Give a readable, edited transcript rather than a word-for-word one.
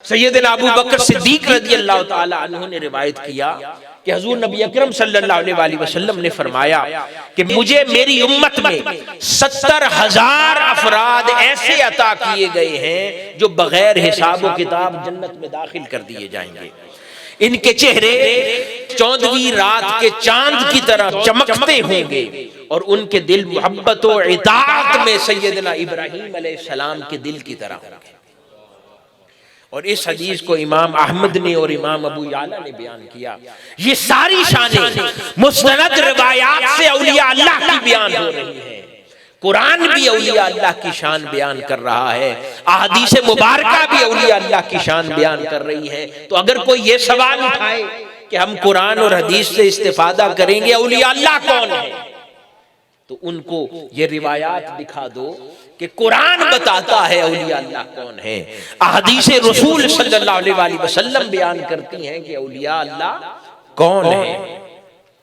सैयदना अबू बकर सिद्दीक रज़ियल्लाहु ताला अन्हु ने रिवायत किया कि हुज़ूर नबी अकरम सल्लल्लाहु अलैहि वसल्लम ने फरमाया कि मुझे मेरी उम्मत में 70,000 अफराद ऐसे अता किए गए हैं जो बगैर हिसाब व किताब जन्नत में दाखिल कर दिए जाएंगे। इनके चेहरे 14वीं रात के चांद की तरह चमकते होंगे और उनके दिल मोहब्बत और इताअत में सैयदना इब्राहीम अलैहिस्सलाम के दिल की तरह होंगे। और इस हदीस को इमाम अहमद ने और इमाम अबू याला ने बयान किया। ये सारी शानें मुस्तनद रिवायात से औलिया अल्लाह की बयान हो रही है। कुरान भी औलिया अल्लाह की शान बयान कर रहा है, अहादीस मुबारका भी औलिया अल्लाह की शान बयान कर रही है। तो अगर कोई ये सवाल उठाए कि हम कुरान और हदीस से इस्तेफादा करेंगे, औलिया अल्लाह कौन है, तो उनको ये रिवायात दिखा दो कि कुरान बताता है औलिया अल्लाह कौन है, अहादीस रसूल सल्लल्लाहु अलैहि वसल्लम बयान करती हैं कि औलिया अल्लाह कौन है।